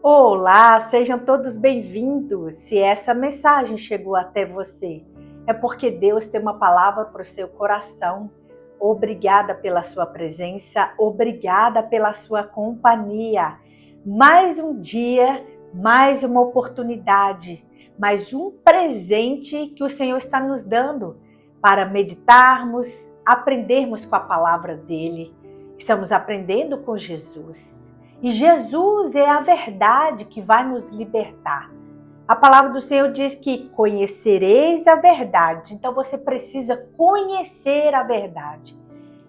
Olá, sejam todos bem-vindos. Se essa mensagem chegou até você, é porque Deus tem uma palavra para o seu coração. Obrigada pela sua presença, obrigada pela sua companhia. Mais um dia, mais uma oportunidade, mais um presente que o Senhor está nos dando para meditarmos, aprendermos com a palavra dele. Estamos aprendendo com Jesus. E Jesus é a verdade que vai nos libertar. A palavra do Senhor diz que conhecereis a verdade. Então você precisa conhecer a verdade.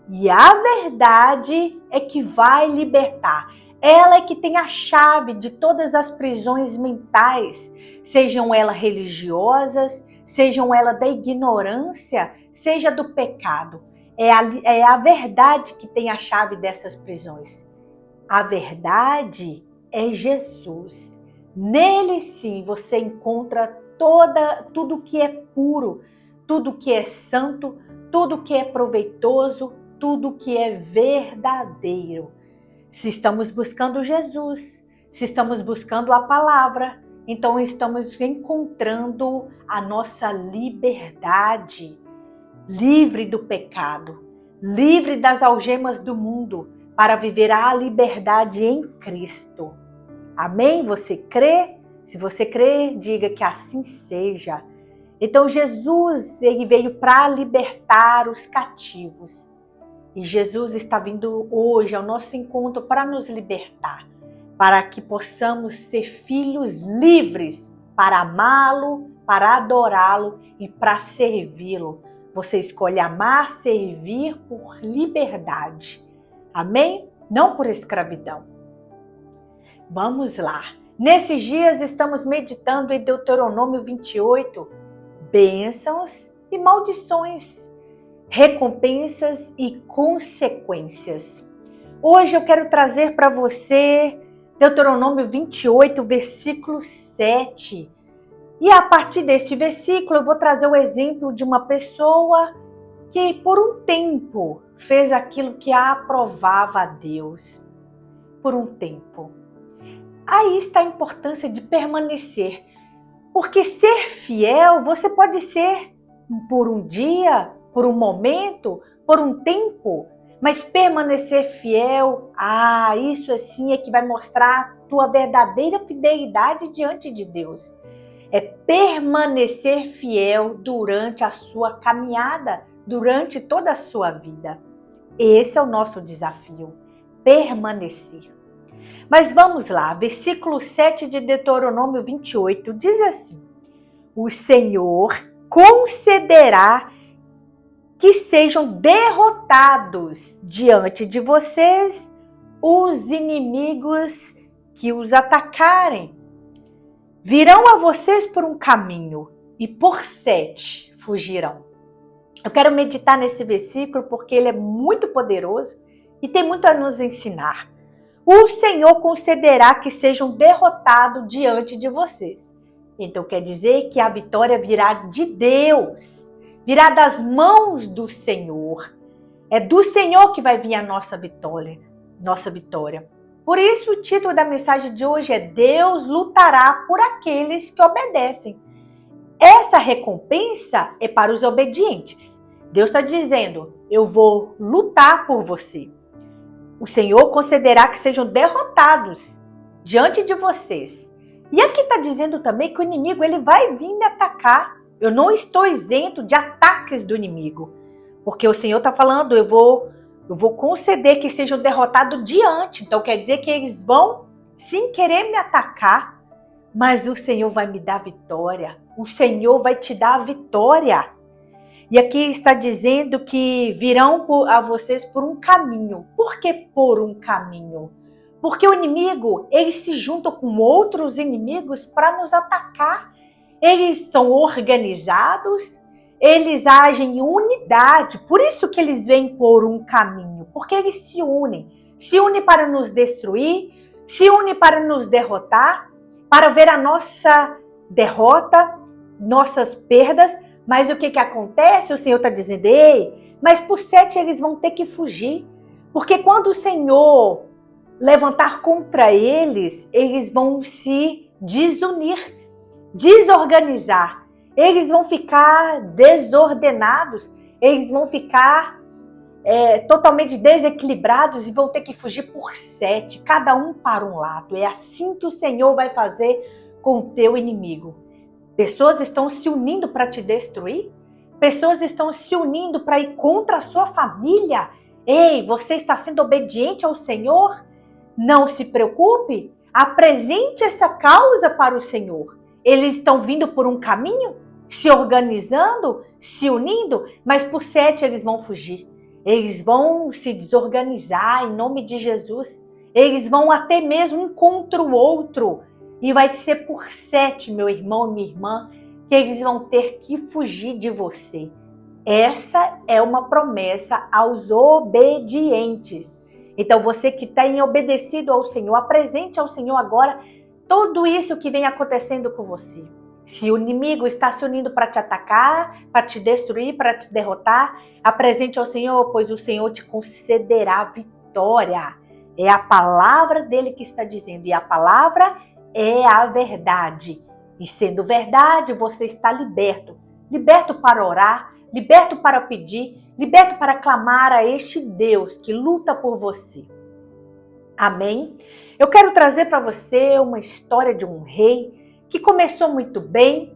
E a verdade é que vai libertar. Ela é que tem a chave de todas as prisões mentais, sejam elas religiosas, sejam elas da ignorância, seja do pecado. É a verdade que tem a chave dessas prisões. A verdade é Jesus. Nele sim você encontra tudo que é puro, tudo que é santo, tudo que é proveitoso, tudo que é verdadeiro. Se estamos buscando Jesus, se estamos buscando a palavra, então estamos encontrando a nossa liberdade, livre do pecado, livre das algemas do mundo, para viver a liberdade em Cristo. Amém? Você crê? Se você crê, diga que assim seja. Então Jesus, ele veio para libertar os cativos. E Jesus está vindo hoje ao nosso encontro para nos libertar, para que possamos ser filhos livres para amá-lo, para adorá-lo e para servi-lo. Você escolhe amar, servir por liberdade. Amém? Não por escravidão. Vamos lá. Nesses dias estamos meditando em Deuteronômio 28, bênçãos e maldições, recompensas e consequências. Hoje eu quero trazer para você Deuteronômio 28, versículo 7. E a partir deste versículo eu vou trazer o exemplo de uma pessoa que por um tempo fez aquilo que aprovava a Deus. Por um tempo. Aí está a importância de permanecer. Porque ser fiel, você pode ser por um dia, por um momento, por um tempo. Mas permanecer fiel, isso assim é que vai mostrar a tua verdadeira fidelidade diante de Deus. É permanecer fiel durante a sua caminhada, durante toda a sua vida. Esse é o nosso desafio, permanecer. Mas vamos lá, versículo 7 de Deuteronômio 28 diz assim: o Senhor concederá que sejam derrotados diante de vocês os inimigos que os atacarem. Virão a vocês por um caminho e por 7 fugirão. Eu quero meditar nesse versículo porque ele é muito poderoso e tem muito a nos ensinar. O Senhor concederá que sejam derrotados diante de vocês. Então quer dizer que a vitória virá de Deus, virá das mãos do Senhor. É do Senhor que vai vir a nossa vitória. Por isso o título da mensagem de hoje é Deus lutará por aqueles que obedecem. Essa recompensa é para os obedientes. Deus está dizendo, eu vou lutar por você. O Senhor concederá que sejam derrotados diante de vocês. E aqui está dizendo também que o inimigo ele vai vir me atacar. Eu não estou isento de ataques do inimigo. Porque o Senhor está falando, eu vou conceder que sejam derrotados diante. Então quer dizer que eles vão, sem querer me atacar, mas o Senhor vai me dar vitória. O Senhor vai te dar a vitória. E aqui está dizendo que virão a vocês por um caminho. Por que por um caminho? Porque o inimigo, eles se juntam com outros inimigos para nos atacar. Eles são organizados, eles agem em unidade. Por isso que eles vêm por um caminho. Porque eles se unem. Se unem para nos destruir, se unem para nos derrotar, para ver a nossa derrota, nossas perdas. Mas o que acontece? O Senhor está dizendo, ei, mas por 7 eles vão ter que fugir. Porque quando o Senhor levantar contra eles, eles vão se desunir, desorganizar. Eles vão ficar desordenados, eles vão ficar totalmente desequilibrados e vão ter que fugir por 7, cada um para um lado. É assim que o Senhor vai fazer com o teu inimigo. Pessoas estão se unindo para te destruir, pessoas estão se unindo para ir contra a sua família. Ei, você está sendo obediente ao Senhor? Não se preocupe, apresente essa causa para o Senhor. Eles estão vindo por um caminho, se organizando, se unindo, mas por 7 eles vão fugir. Eles vão se desorganizar em nome de Jesus. Eles vão até mesmo um contra o outro. E vai ser por 7, meu irmão e minha irmã, que eles vão ter que fugir de você. Essa é uma promessa aos obedientes. Então você que tem obedecido ao Senhor, apresente ao Senhor agora tudo isso que vem acontecendo com você. Se o inimigo está se unindo para te atacar, para te destruir, para te derrotar, apresente ao Senhor, pois o Senhor te concederá vitória. É a palavra dele que está dizendo, e a palavra é a verdade. E sendo verdade, você está liberto. Liberto para orar, liberto para pedir, liberto para clamar a este Deus que luta por você. Amém? Eu quero trazer para você uma história de um rei que começou muito bem,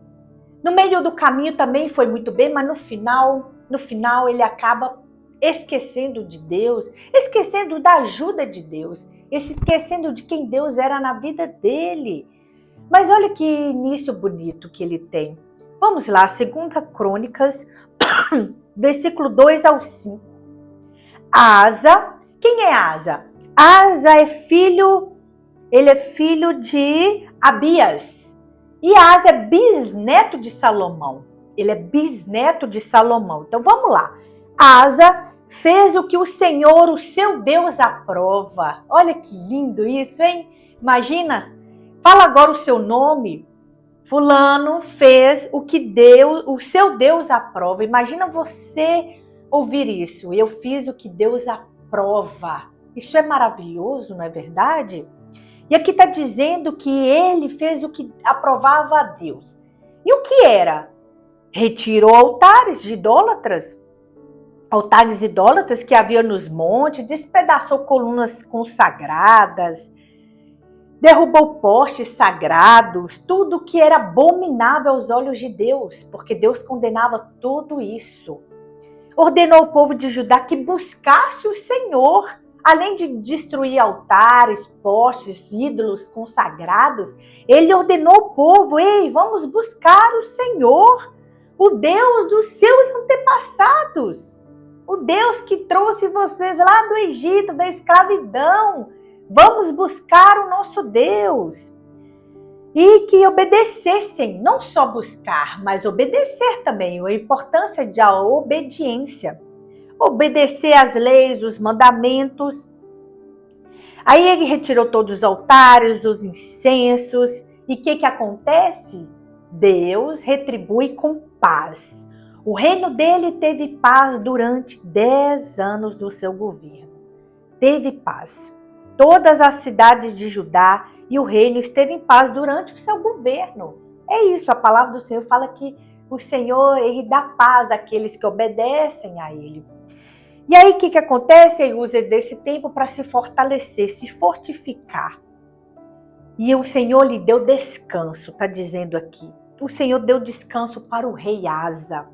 no meio do caminho também foi muito bem, mas no final ele acaba esquecendo de Deus, esquecendo da ajuda de Deus, esquecendo de quem Deus era na vida dele. Mas olha que início bonito que ele tem. Vamos lá, 2 Crônicas, versículo 2 ao 5. Asa, quem é Asa? Asa ele é filho de Abias. E Asa é bisneto de Salomão. Ele é bisneto de Salomão. Então vamos lá. Asa fez o que o Senhor, o seu Deus, aprova. Olha que lindo isso, hein? Imagina. Fala agora o seu nome. Fulano fez o que Deus, o seu Deus aprova. Imagina você ouvir isso. Eu fiz o que Deus aprova. Isso é maravilhoso, não é verdade? E aqui está dizendo que ele fez o que aprovava a Deus. E o que era? Retirou altares idólatras que havia nos montes, despedaçou colunas consagradas, derrubou postes sagrados, tudo que era abominável aos olhos de Deus, porque Deus condenava tudo isso. Ordenou ao povo de Judá que buscasse o Senhor, além de destruir altares, postes, ídolos consagrados. Ele ordenou ao povo, ei, vamos buscar o Senhor, o Deus dos seus antepassados, o Deus que trouxe vocês lá do Egito, da escravidão. Vamos buscar o nosso Deus. E que obedecessem, não só buscar, mas obedecer também, a importância da obediência. Obedecer às leis, os mandamentos. Aí ele retirou todos os altares, os incensos. E o que acontece? Deus retribui com paz. O reino dele teve paz durante 10 anos do seu governo. Teve paz. Todas as cidades de Judá e o reino esteve em paz durante o seu governo. É isso, a palavra do Senhor fala que o Senhor, ele dá paz àqueles que obedecem a ele. E aí o que acontece? Ele usa desse tempo para se fortalecer, se fortificar. E o Senhor lhe deu descanso, está dizendo aqui. O Senhor deu descanso para o rei Asa.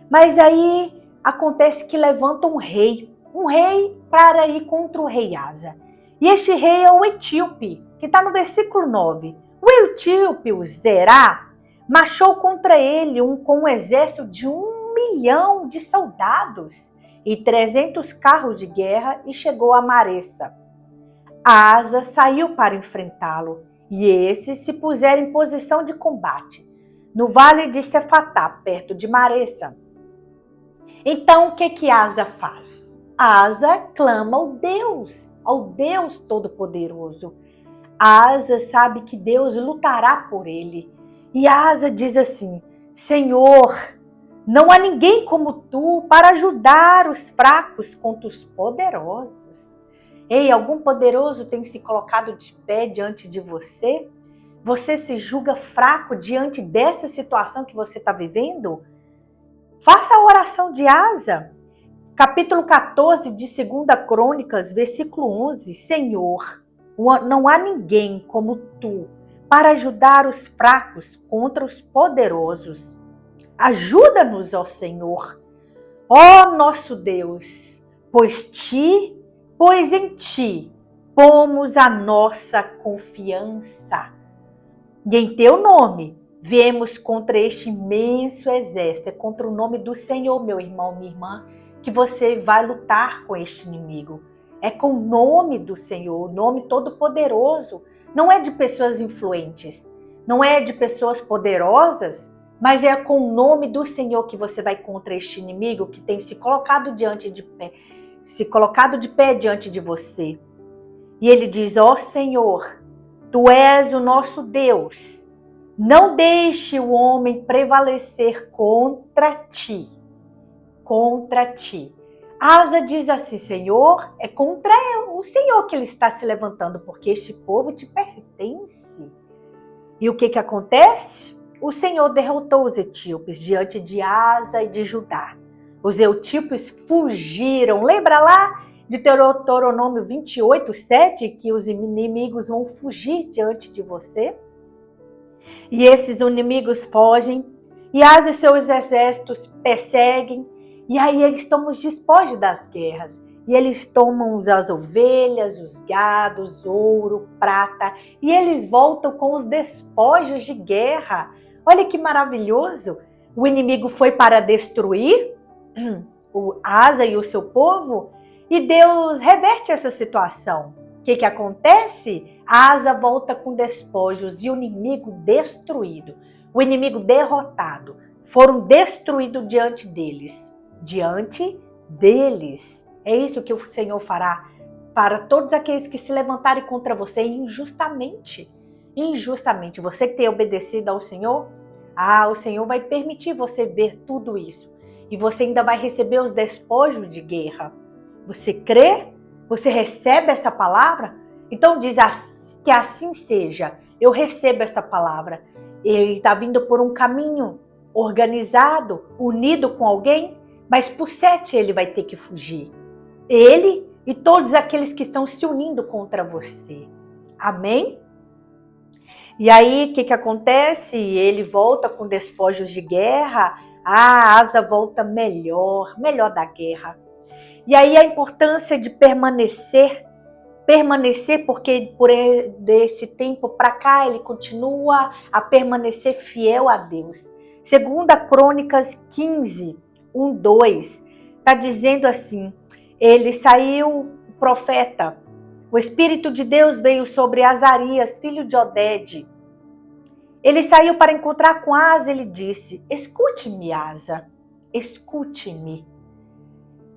Mas aí acontece que levanta um rei para ir contra o rei Asa. E este rei é o etíope, que está no versículo 9. O etíope, o Zerá, marchou contra ele com um exército de 1 milhão de soldados e 300 carros de guerra e chegou a Maressa. Asa saiu para enfrentá-lo e esses se puseram em posição de combate no vale de Cefatá, perto de Maressa. Então o que Asa faz? Asa clama ao Deus Todo-Poderoso. Asa sabe que Deus lutará por ele. E Asa diz assim: Senhor, não há ninguém como tu para ajudar os fracos contra os poderosos. Ei, algum poderoso tem se colocado de pé diante de você? Você se julga fraco diante dessa situação que você está vivendo? Faça a oração de Asa. Capítulo 14 de 2 Crônicas, versículo 11. Senhor, não há ninguém como tu para ajudar os fracos contra os poderosos. Ajuda-nos, ó Senhor, ó nosso Deus, pois em ti pomos a nossa confiança. E em teu nome viemos contra este imenso exército. É contra o nome do Senhor, meu irmão, minha irmã, que você vai lutar com este inimigo. É com o nome do Senhor, o nome todo-poderoso. Não é de pessoas influentes, não é de pessoas poderosas, mas é com o nome do Senhor que você vai contra este inimigo que tem se colocado de pé diante de você. E ele diz: ó Senhor, tu és o nosso Deus. Não deixe o homem prevalecer contra ti. Contra ti. Asa diz assim: Senhor, é contra o Senhor que ele está se levantando, porque este povo te pertence. E o que acontece? O Senhor derrotou os etíopes diante de Asa e de Judá. Os etíopes fugiram. Lembra lá de Deuteronômio 28:7, que os inimigos vão fugir diante de você? E esses inimigos fogem, e Asa e seus exércitos perseguem, e aí eles tomam os despojos das guerras. E eles tomam as ovelhas, os gados, ouro, prata, e eles voltam com os despojos de guerra. Olha que maravilhoso! O inimigo foi para destruir o Asa e o seu povo, e Deus reverte essa situação. O que acontece? Asa volta com despojos e o inimigo destruído, o inimigo derrotado, foram destruídos diante deles. Diante deles. É isso que o Senhor fará para todos aqueles que se levantarem contra você injustamente. Injustamente. Você que tem obedecido ao Senhor, o Senhor vai permitir você ver tudo isso. E você ainda vai receber os despojos de guerra. Você crê? Você recebe essa palavra? Então diz que assim seja. Eu recebo essa palavra. Ele está vindo por um caminho organizado, unido com alguém, mas por 7 ele vai ter que fugir. Ele e todos aqueles que estão se unindo contra você. Amém? E aí, o que acontece? Ele volta com despojos de guerra. A Asa volta melhor da guerra. E aí a importância de permanecer porque por esse tempo para cá ele continua a permanecer fiel a Deus. 2 Crônicas 15, 1, 2, está dizendo assim: ele saiu, o profeta, o Espírito de Deus veio sobre Azarias, filho de Oded. Ele saiu para encontrar com Asa, ele disse: escute-me, Asa, escute-me.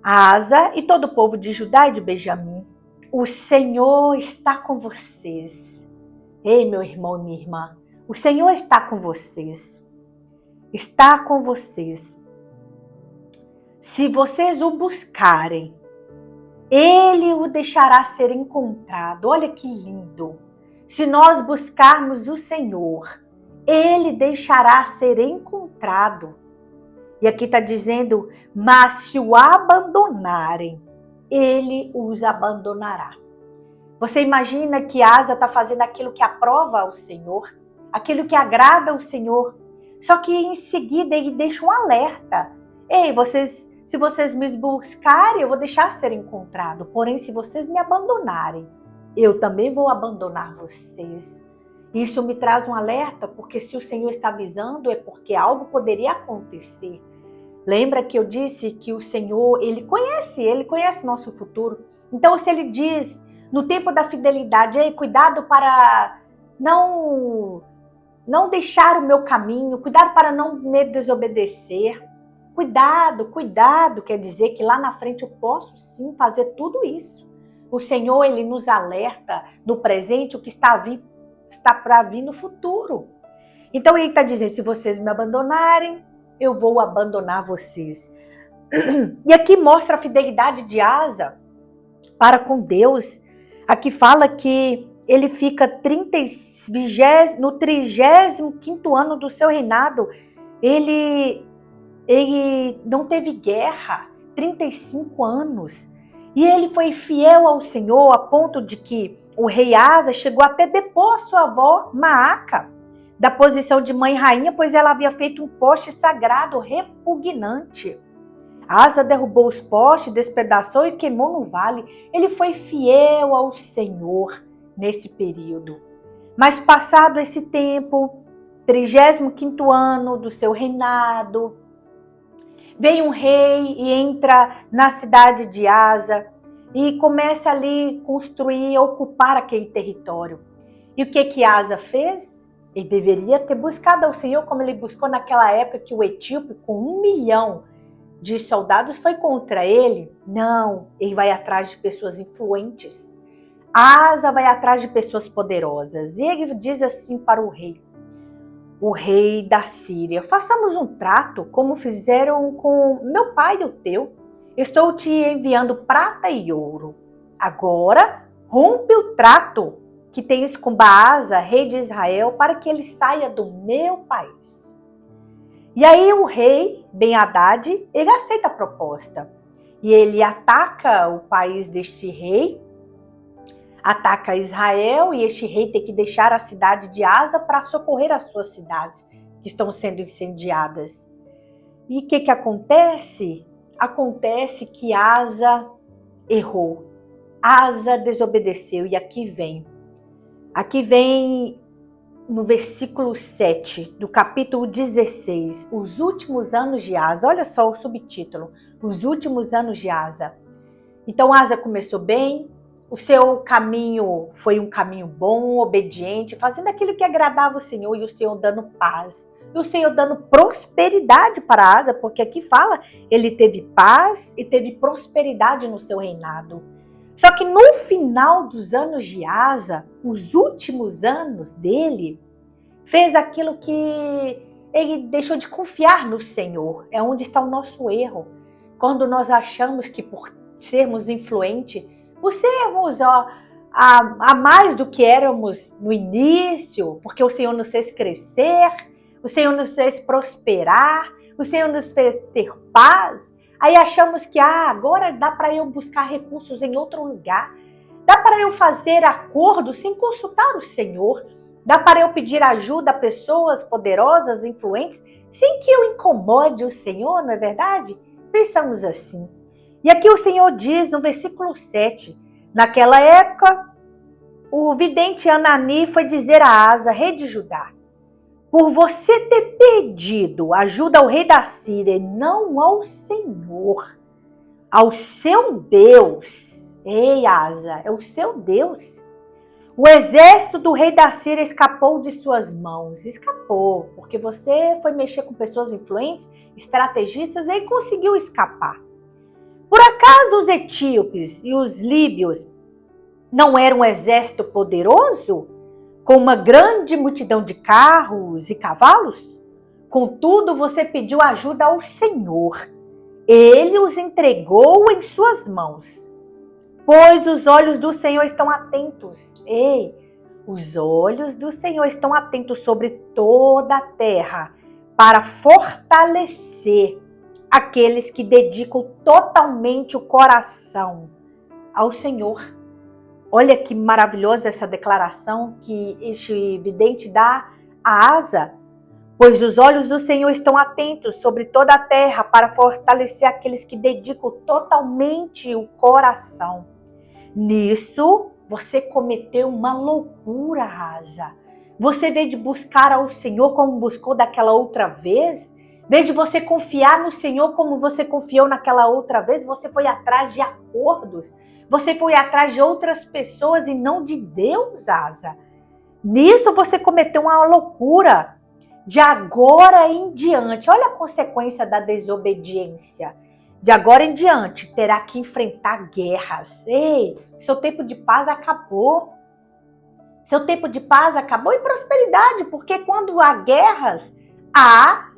Asa e todo o povo de Judá e de Benjamim, o Senhor está com vocês. Ei, meu irmão e minha irmã, o Senhor está com vocês. Está com vocês. Se vocês o buscarem, ele o deixará ser encontrado. Olha que lindo. Se nós buscarmos o Senhor, ele deixará ser encontrado. E aqui está dizendo: mas se o abandonarem, ele os abandonará. Você imagina que Asa está fazendo aquilo que aprova ao Senhor, aquilo que agrada ao Senhor, só que em seguida ele deixa um alerta. Ei, se vocês me buscarem, eu vou deixar ser encontrado. Porém, se vocês me abandonarem, eu também vou abandonar vocês. Isso me traz um alerta, porque se o Senhor está avisando, é porque algo poderia acontecer. Lembra que eu disse que o Senhor, Ele conhece nosso futuro. Então, se Ele diz, no tempo da fidelidade, ei, cuidado para não deixar o meu caminho, cuidado para não me desobedecer. Cuidado, quer dizer que lá na frente eu posso sim fazer tudo isso. O Senhor, Ele nos alerta no presente o que está para vir no futuro. Então Ele está dizendo: se vocês me abandonarem, eu vou abandonar vocês. E aqui mostra a fidelidade de Asa para com Deus. Aqui fala que ele fica no 35º ano do seu reinado. Ele não teve guerra, 35 anos. E ele foi fiel ao Senhor a ponto de que o rei Asa chegou até depor sua avó Maaca da posição de mãe rainha, pois ela havia feito um poste sagrado repugnante. Asa derrubou os postes, despedaçou e queimou no vale. Ele foi fiel ao Senhor nesse período. Mas passado esse tempo, 35º ano do seu reinado, vem um rei e entra na cidade de Asa e começa ali construir, ocupar aquele território. E o que Asa fez? Ele deveria ter buscado ao Senhor como ele buscou naquela época que o etíope, com 1 milhão de soldados, foi contra ele. Não, ele vai atrás de pessoas influentes. Asa vai atrás de pessoas poderosas. E ele diz assim para o rei da Síria: façamos um trato como fizeram com meu pai e o teu. Estou te enviando prata e ouro. Agora rompe o trato que tens com Baasa, rei de Israel, para que ele saia do meu país. E aí o rei Ben-Hadad, ele aceita a proposta. E ele ataca o país deste rei, ataca Israel, e este rei tem que deixar a cidade de Asa para socorrer as suas cidades que estão sendo incendiadas. E o que acontece? Acontece que Asa errou. Asa desobedeceu. E aqui vem no versículo 7 do capítulo 16, os últimos anos de Asa. Olha só o subtítulo, os últimos anos de Asa. Então Asa começou bem, o seu caminho foi um caminho bom, obediente, fazendo aquilo que agradava o Senhor, e o Senhor dando paz. E o Senhor dando prosperidade para Asa, porque aqui fala, ele teve paz e teve prosperidade no seu reinado. Só que no final dos anos de Asa, os últimos anos dele, fez aquilo que ele deixou de confiar no Senhor. É onde está o nosso erro. Quando nós achamos que por sermos influentes, por sermos a mais do que éramos no início, porque o Senhor nos fez crescer, o Senhor nos fez prosperar, o Senhor nos fez ter paz, aí achamos que agora dá para eu buscar recursos em outro lugar, dá para eu fazer acordos sem consultar o Senhor, dá para eu pedir ajuda a pessoas poderosas, influentes, sem que eu incomode o Senhor, não é verdade? Pensamos assim. E aqui o Senhor diz no versículo 7, naquela época, o vidente Anani foi dizer a Asa, rei de Judá: por você ter pedido ajuda ao rei da Síria e não ao Senhor, ao seu Deus. Ei, Asa, é o seu Deus. O exército do rei da Síria escapou de suas mãos. Escapou, porque você foi mexer com pessoas influentes, estrategistas, e conseguiu escapar. Por acaso os etíopes e os líbios não eram um exército poderoso, com uma grande multidão de carros e cavalos? Contudo, você pediu ajuda ao Senhor. Ele os entregou em suas mãos. Pois os olhos do Senhor estão atentos. Ei, os olhos do Senhor estão atentos sobre toda a terra para fortalecer aqueles que dedicam totalmente o coração ao Senhor. Olha que maravilhosa essa declaração que este vidente dá a Asa. Pois os olhos do Senhor estão atentos sobre toda a terra para fortalecer aqueles que dedicam totalmente o coração. Nisso, você cometeu uma loucura, Asa. Você, em vez de buscar ao Senhor como buscou daquela outra vez, em vez de você confiar no Senhor como você confiou naquela outra vez, você foi atrás de acordos. Você foi atrás de outras pessoas e não de Deus, Asa. Nisso você cometeu uma loucura. De agora em diante, olha a consequência da desobediência. De agora em diante, terá que enfrentar guerras. Ei, seu tempo de paz acabou. Seu tempo de paz acabou e prosperidade, porque quando há guerras, há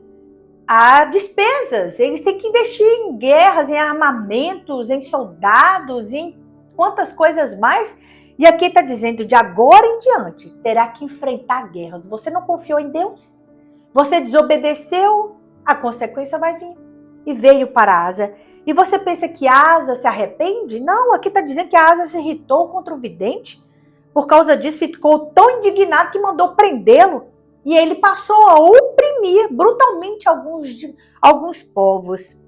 despesas. Eles têm que investir em guerras, em armamentos, em soldados, em quantas coisas mais. E aqui está dizendo, de agora em diante, terá que enfrentar guerras. Você não confiou em Deus? Você desobedeceu? A consequência vai vir. E veio para Asa. E você pensa que Asa se arrepende? Não, aqui está dizendo que Asa se irritou contra o vidente. Por causa disso, ficou tão indignado que mandou prendê-lo. E ele passou a oprimir brutalmente alguns povos.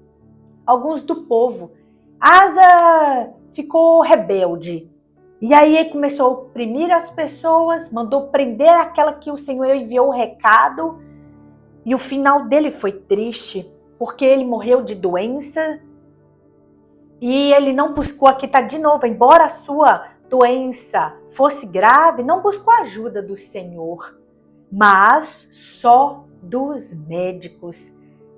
Alguns do povo. Asa ficou rebelde. E aí ele começou a oprimir as pessoas, mandou prender aquela que o Senhor enviou o recado. E o final dele foi triste, porque ele morreu de doença. E ele não buscou, aqui está de novo, embora a sua doença fosse grave, não buscou a ajuda do Senhor, mas só dos médicos.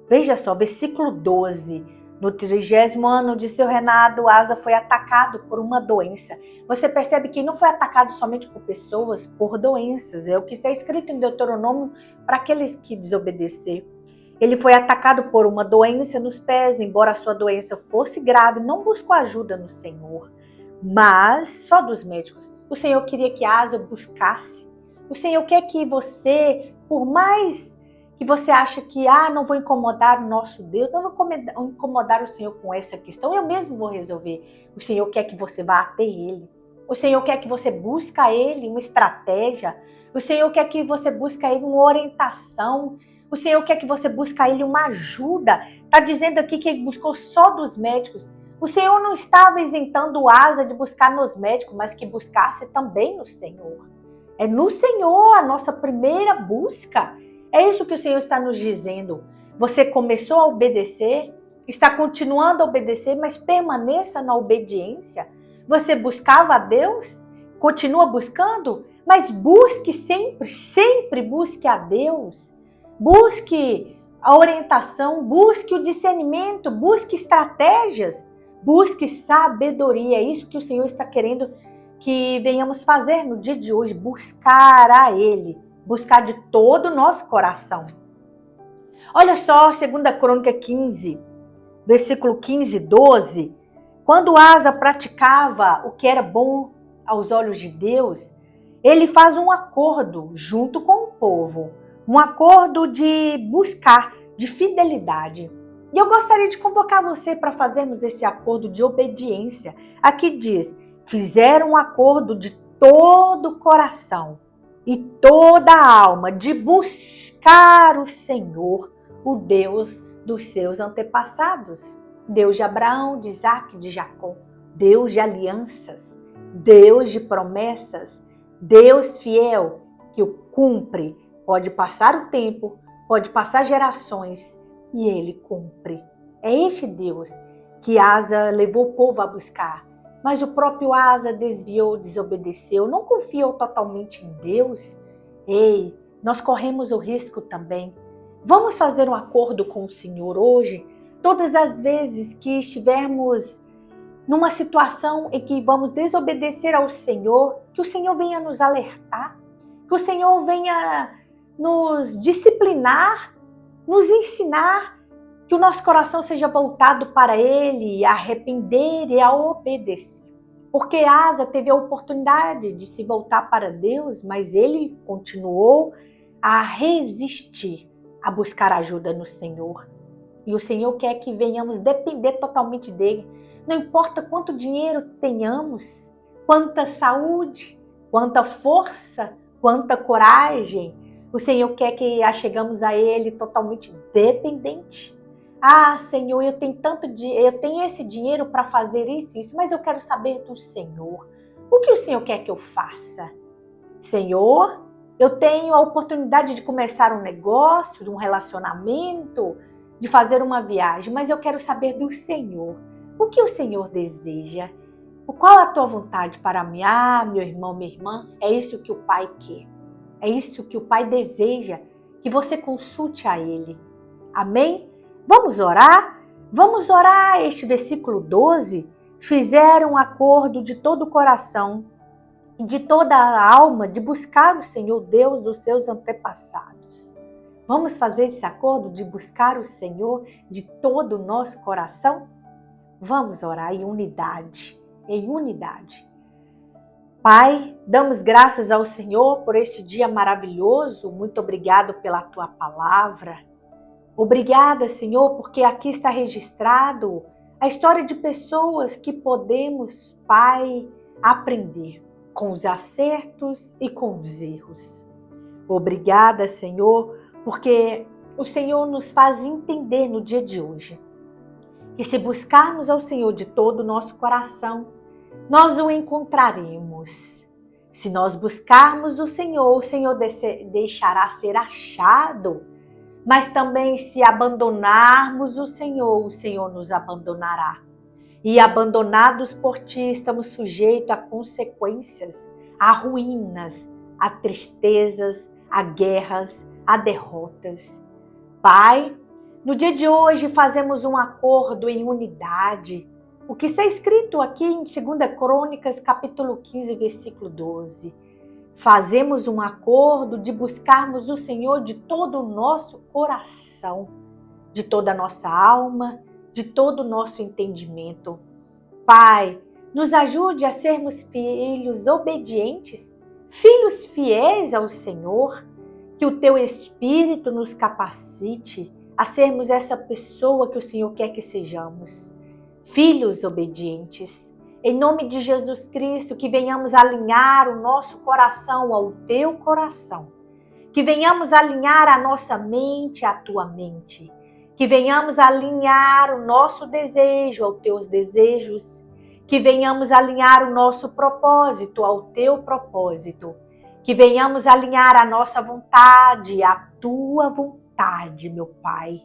Veja só, versículo 12. No 30º ano de seu reinado, Asa foi atacado por uma doença. Você percebe que não foi atacado somente por pessoas, por doenças. É o que está escrito em Deuteronômio para aqueles que desobedeceram. Ele foi atacado por uma doença nos pés, embora a sua doença fosse grave, não buscou ajuda no Senhor, mas só dos médicos. O Senhor queria que Asa buscasse. O Senhor quer que você, por mais que você acha que, não vou incomodar o nosso Deus, não vou incomodar o Senhor com essa questão, eu mesmo vou resolver. O Senhor quer que você vá até Ele. O Senhor quer que você busque a Ele uma estratégia. O Senhor quer que você busque a Ele uma orientação. O Senhor quer que você busque a Ele uma ajuda. Está dizendo aqui que Ele buscou só dos médicos. O Senhor não estava isentando Asa de buscar nos médicos, mas que buscasse também no Senhor. É no Senhor a nossa primeira busca. É isso que o Senhor está nos dizendo. Você começou a obedecer, está continuando a obedecer, mas permaneça na obediência. Você buscava a Deus, continua buscando, mas busque sempre, sempre busque a Deus. Busque a orientação, busque o discernimento, busque estratégias, busque sabedoria. É isso que o Senhor está querendo que venhamos fazer no dia de hoje, buscar a Ele. Buscar de todo o nosso coração. Olha só, 2 Crônica 15, versículo 15 e 12. Quando Asa praticava o que era bom aos olhos de Deus, ele faz um acordo junto com o povo. Um acordo de buscar, de fidelidade. E eu gostaria de convocar você para fazermos esse acordo de obediência. Aqui diz, fizeram um acordo de todo o coração e toda a alma de buscar o Senhor, o Deus dos seus antepassados. Deus de Abraão, de Isaque, de Jacó. Deus de alianças, Deus de promessas, Deus fiel que o cumpre. Pode passar o tempo, pode passar gerações e Ele cumpre. É este Deus que Asa levou o povo a buscar. Mas o próprio Asa desviou, desobedeceu, não confiou totalmente em Deus. Ei, nós corremos o risco também. Vamos fazer um acordo com o Senhor hoje? Todas as vezes que estivermos numa situação em que vamos desobedecer ao Senhor, que o Senhor venha nos alertar, que o Senhor venha nos disciplinar, nos ensinar, que o nosso coração seja voltado para Ele, a arrepender e a obedecer. Porque Asa teve a oportunidade de se voltar para Deus, mas ele continuou a resistir, a buscar ajuda no Senhor. E o Senhor quer que venhamos depender totalmente dEle. Não importa quanto dinheiro tenhamos, quanta saúde, quanta força, quanta coragem, o Senhor quer que chegamos a Ele totalmente dependente. Senhor, eu tenho esse dinheiro para fazer isso, mas eu quero saber do Senhor. O que o Senhor quer que eu faça? Senhor, eu tenho a oportunidade de começar um negócio, de um relacionamento, de fazer uma viagem, mas eu quero saber do Senhor. O que o Senhor deseja? Qual a tua vontade para mim? Meu irmão, minha irmã, é isso que o Pai quer. É isso que o Pai deseja, que você consulte a Ele. Amém? Vamos orar? Vamos orar este versículo 12. Fizeram um acordo de todo o coração, de toda a alma, de buscar o Senhor Deus dos seus antepassados. Vamos fazer esse acordo de buscar o Senhor de todo o nosso coração? Vamos orar em unidade, em unidade. Pai, damos graças ao Senhor por esse dia maravilhoso. Muito obrigado pela tua palavra. Obrigada, Senhor, porque aqui está registrado a história de pessoas que podemos, Pai, aprender com os acertos e com os erros. Obrigada, Senhor, porque o Senhor nos faz entender no dia de hoje que se buscarmos ao Senhor de todo o nosso coração, nós o encontraremos. Se nós buscarmos o Senhor deixará ser achado. Mas também se abandonarmos o Senhor nos abandonará. E abandonados por ti, estamos sujeitos a consequências, a ruínas, a tristezas, a guerras, a derrotas. Pai, no dia de hoje fazemos um acordo em unidade. O que está escrito aqui em 2 Crônicas, capítulo 15, versículo 12. Fazemos um acordo de buscarmos o Senhor de todo o nosso coração, de toda a nossa alma, de todo o nosso entendimento. Pai, nos ajude a sermos filhos obedientes, filhos fiéis ao Senhor, que o Teu Espírito nos capacite a sermos essa pessoa que o Senhor quer que sejamos. Filhos obedientes. Em nome de Jesus Cristo, que venhamos alinhar o nosso coração ao Teu coração. Que venhamos alinhar a nossa mente à Tua mente. Que venhamos alinhar o nosso desejo aos Teus desejos. Que venhamos alinhar o nosso propósito ao Teu propósito. Que venhamos alinhar a nossa vontade à Tua vontade, meu Pai.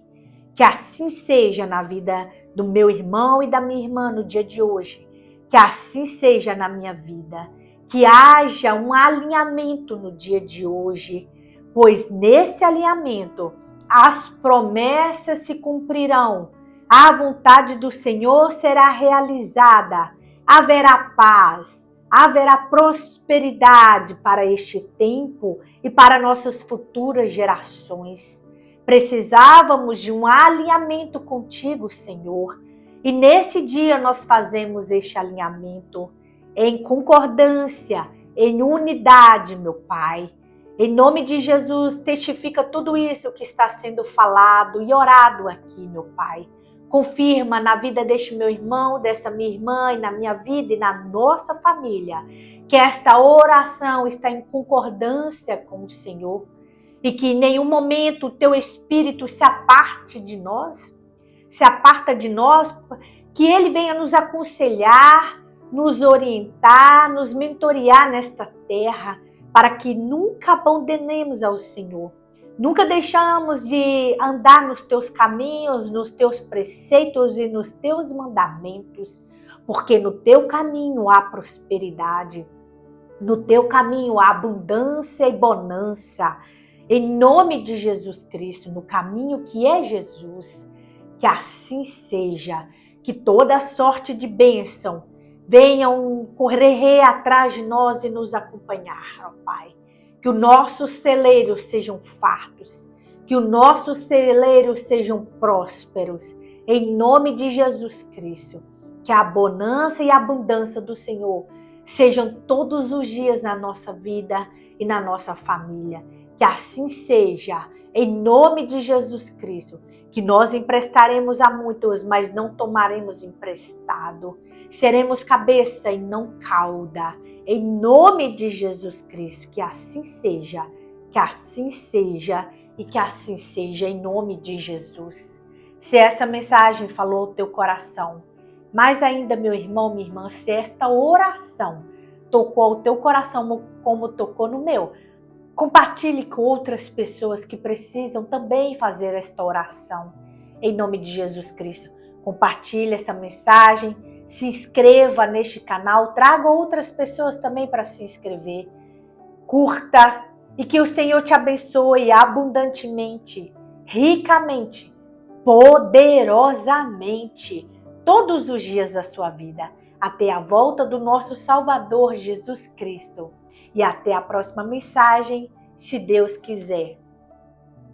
Que assim seja na vida do meu irmão e da minha irmã no dia de hoje. Que assim seja na minha vida, que haja um alinhamento no dia de hoje, pois nesse alinhamento as promessas se cumprirão, a vontade do Senhor será realizada, haverá paz, haverá prosperidade para este tempo e para nossas futuras gerações. Precisávamos de um alinhamento contigo, Senhor. E nesse dia nós fazemos este alinhamento em concordância, em unidade, meu Pai. Em nome de Jesus, testifica tudo isso que está sendo falado e orado aqui, meu Pai. Confirma na vida deste meu irmão, dessa minha irmã, e na minha vida e na nossa família, que esta oração está em concordância com o Senhor e que em nenhum momento o Teu Espírito se aparta de nós, que Ele venha nos aconselhar, nos orientar, nos mentorear nesta terra, para que nunca abandonemos ao Senhor. Nunca deixamos de andar nos Teus caminhos, nos Teus preceitos e nos Teus mandamentos, porque no Teu caminho há prosperidade, no Teu caminho há abundância e bonança. Em nome de Jesus Cristo, no caminho que é Jesus, que assim seja, que toda sorte de bênção venham correr atrás de nós e nos acompanhar, ó Pai. Que os nossos celeiros sejam fartos, que os nossos celeiros sejam prósperos, em nome de Jesus Cristo. Que a bonança e a abundância do Senhor sejam todos os dias na nossa vida e na nossa família. Que assim seja, em nome de Jesus Cristo. Que nós emprestaremos a muitos, mas não tomaremos emprestado. Seremos cabeça e não cauda. Em nome de Jesus Cristo, que assim seja e que assim seja em nome de Jesus. Se essa mensagem falou ao teu coração, mais ainda, meu irmão, minha irmã, se esta oração tocou o teu coração como tocou no meu, compartilhe com outras pessoas que precisam também fazer esta oração. Em nome de Jesus Cristo, compartilhe essa mensagem, se inscreva neste canal, traga outras pessoas também para se inscrever. Curta e que o Senhor te abençoe abundantemente, ricamente, poderosamente, todos os dias da sua vida, até a volta do nosso Salvador Jesus Cristo. E até a próxima mensagem, se Deus quiser.